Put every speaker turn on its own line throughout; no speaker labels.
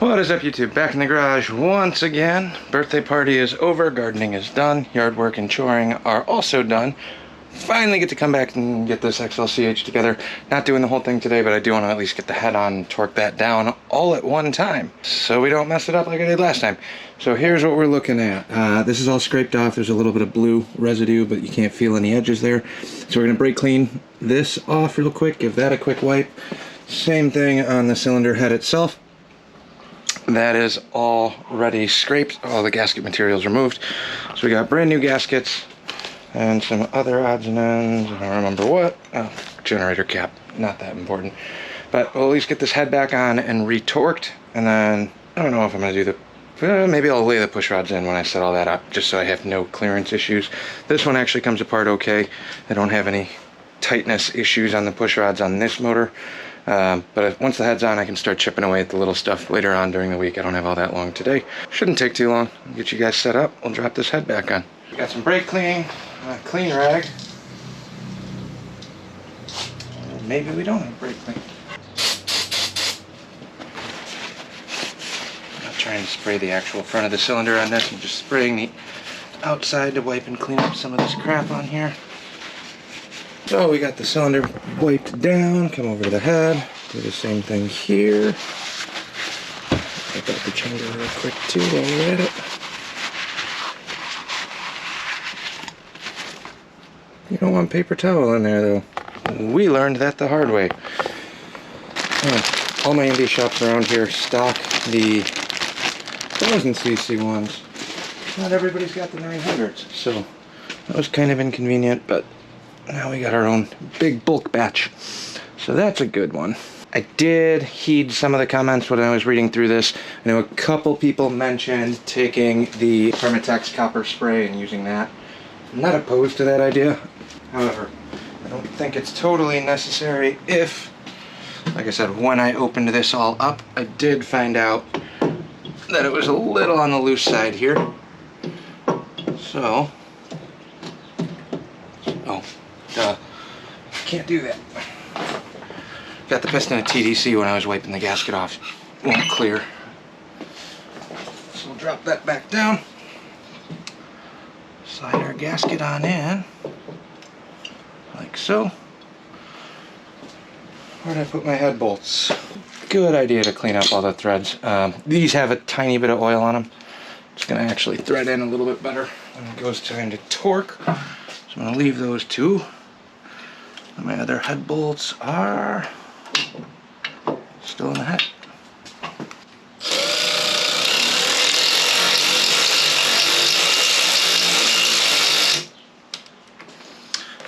What is up, YouTube? Back in the garage once again. Birthday party is over, gardening is done, yard work and shoring are also done. Finally get to come back and get this XLCH together. Not doing the whole thing today, but I do want to at least get the head on and torque that down all at one time, so we don't mess it up like I did last time. So here's what we're looking at. This is all scraped off. There's a little bit of blue residue, but you can't feel any edges there. So we're going to brake clean this off real quick, give that a quick wipe. Same thing on the cylinder head itself. That is already scraped. All the gasket materials removed. So we got brand new gaskets and some other odds and ends. I don't remember what. Oh, generator cap. Not that important. But we'll at least get this head back on and retorqued. And then I don't know if I'm going to do the... maybe I'll lay the push rods in when I set all that up, just so I have no clearance issues. This one actually comes apart okay. I don't have any tightness issues on the push rods on this motor. But once the head's on, I can start chipping away at the little stuff later on during the week. I don't have all that long today. Shouldn't take too long. I'll get you guys set up. We'll drop this head back on. We got some brake cleaning, clean rag. Maybe we don't have brake clean. I'm not trying to spray the actual front of the cylinder on this. I'm just spraying the outside to wipe and clean up some of this crap on here. So we got the cylinder wiped down, come over to the head, do the same thing here. Wipe out the chamber real quick too while we're at it. You don't want paper towel in there though. We learned that the hard way. All my indie shops around here stock the 1000cc ones. Not everybody's got the 900s, so that was kind of inconvenient, but now we got our own big bulk batch, so that's a good one. I did heed some of the comments when I was reading through this. I know a couple people mentioned taking the Permatex copper spray and using that. I'm not opposed to that idea. However, I don't think it's totally necessary if, like I said, when I opened this all up, I did find out that it was a little on the loose side here. So, can't do that. Got the piston at TDC when I was wiping the gasket off. Won't clear. So we'll drop that back down. Slide our gasket on in. Like so. Where did I put my head bolts? Good idea to clean up all the threads. These have a tiny bit of oil on them. It's going to actually thread in a little bit better when it goes time to torque. So I'm going to leave those two. And my other head bolts are still in the head.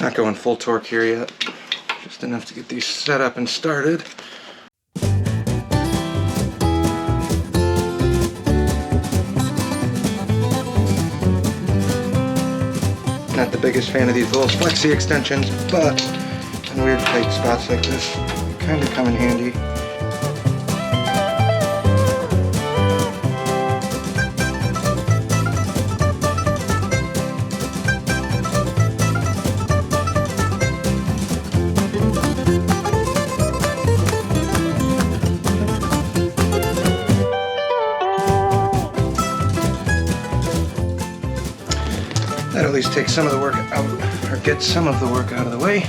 Not going full torque here yet, just enough to get these set up and started. Not the biggest fan of these little flexi extensions, but in weird tight spots like this, kind of come in handy. That at least takes some of the work out, or gets some of the work out of the way.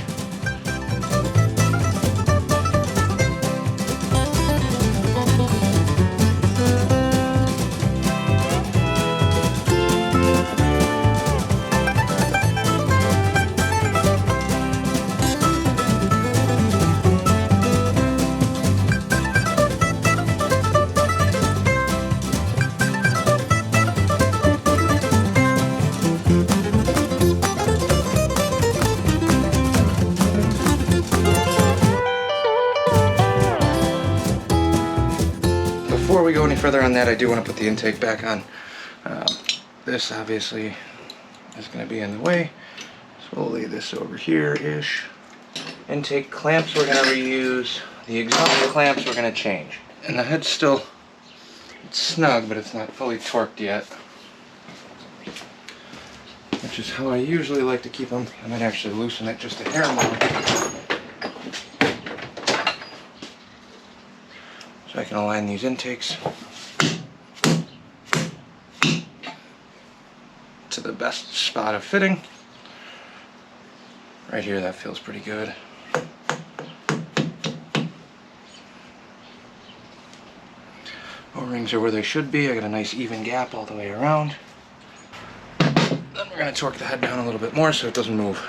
Before we go any further on that, I do want to put the intake back on. This obviously is going to be in the way, so we'll lay this over here-ish. Intake clamps we're going to reuse. The exhaust clamps we're going to change. And the head's still, it's snug, but it's not fully torqued yet, which is how I usually like to keep them. I might actually loosen it just a hair more. So I can align these intakes. to the best spot of fitting. Right here, that feels pretty good. O-rings are where they should be. I got a nice even gap all the way around. Then we're going to torque the head down a little bit more so it doesn't move.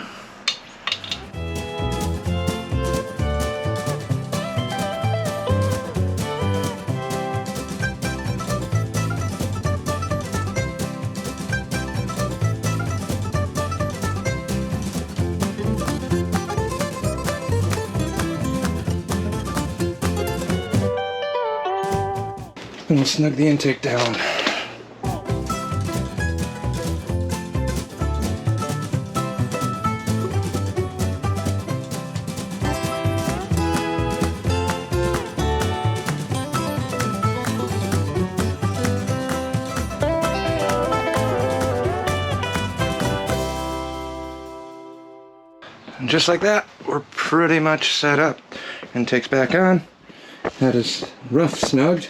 And we'll snug the intake down. And just like that, we're pretty much set up. Intake's back on. That is rough snugged.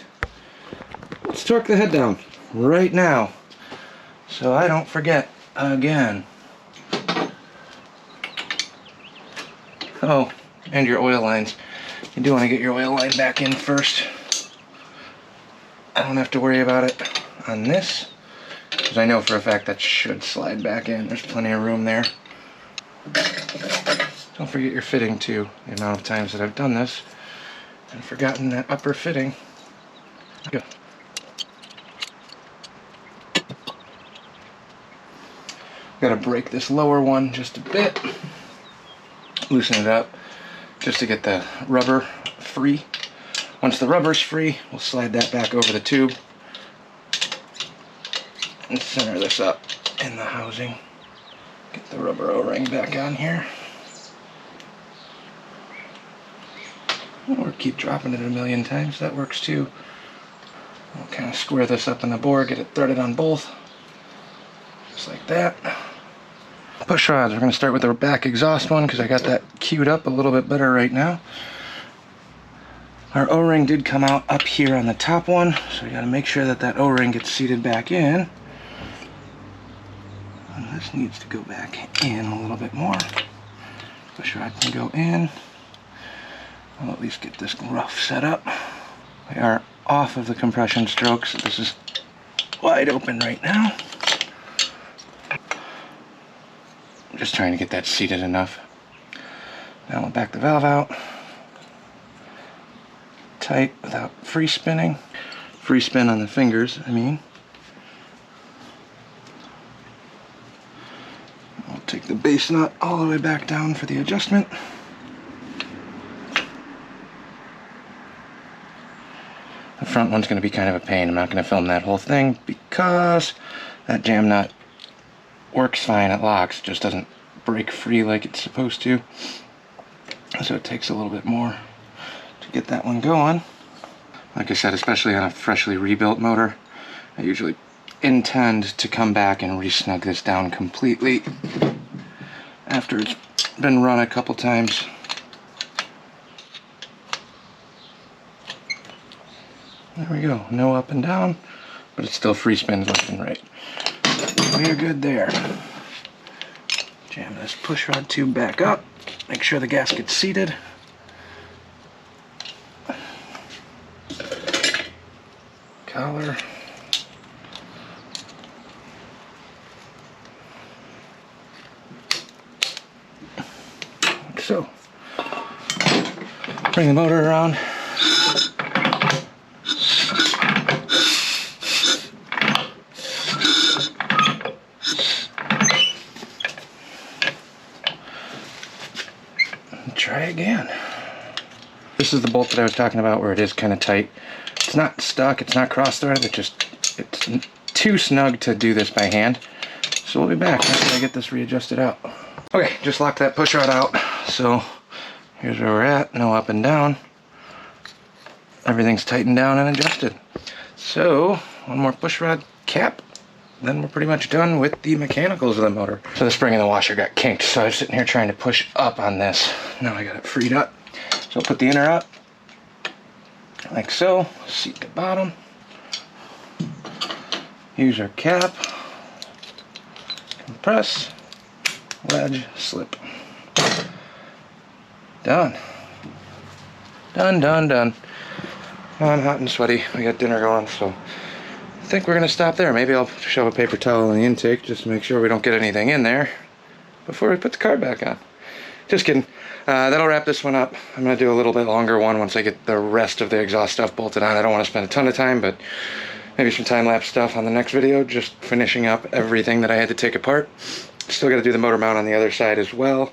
Let's torque the head down right now so I don't forget again. Oh, and your oil lines. You do want to get your oil line back in first. I don't have to worry about it on this because I know for a fact that should slide back in. There's plenty of room there. Don't forget your fitting too. The amount of times that I've done this and forgotten that upper fitting. Go. Gotta break this lower one just a bit, loosen it up just to get the rubber free. Once the rubber's free, we'll slide that back over the tube and center this up in the housing. Get the rubber O-ring back on here. Or keep dropping it a million times, that works too. We'll kind of square this up in the bore, get it threaded on both, just like that. Push rods, we're going to start with the back exhaust one because I got that queued up a little bit better right now. Our O-ring did come out up here on the top one, so we got to make sure that that O-ring gets seated back in. And this needs to go back in a little bit more. Push rod can go in. I'll at least get this rough set up. We are off of the compression stroke, so this is wide open right now. I'm just trying to get that seated enough. Now we'll back the valve out. Tight without free spinning. Free spin on the fingers, I mean. I'll take the base nut all the way back down for the adjustment. The front one's going to be kind of a pain. I'm not going to film that whole thing because that jam nut works fine, it locks, it just doesn't break free like it's supposed to. So it takes a little bit more to get that one going. Like I said, especially on a freshly rebuilt motor, I usually intend to come back and re-snug this down completely after it's been run a couple times. There we go, no up and down, but it still free spins left and right. We're good there. Jam this push rod tube back up. Make sure the gasket's seated. Collar. Like so. Bring the motor around. Try again. This is the bolt that I was talking about where it is kind of tight. It's not stuck, it's not cross-threaded, it's too snug to do this by hand. So we'll be back after I get this readjusted out. Okay, just locked that push rod out. So here's where we're at, no up and down. Everything's tightened down and adjusted. So one more push rod cap, then we're pretty much done with the mechanicals of the motor. So the spring in the washer got kinked, so I was sitting here trying to push up on this. Now I got it freed up. So I'll put the inner up, like so, seat the bottom. Use our cap. Press, wedge, slip. Done. Done, done, done. I'm hot and sweaty. We got dinner going, so I think we're gonna stop there. Maybe I'll shove a paper towel in the intake just to make sure we don't get anything in there before we put the car back on. Just kidding. That'll wrap this one up. I'm gonna do a little bit longer one once I get the rest of the exhaust stuff bolted on. I don't want to spend a ton of time, but maybe some time-lapse stuff on the next video, just finishing up everything that I had to take apart. Still got to do the motor mount on the other side as well.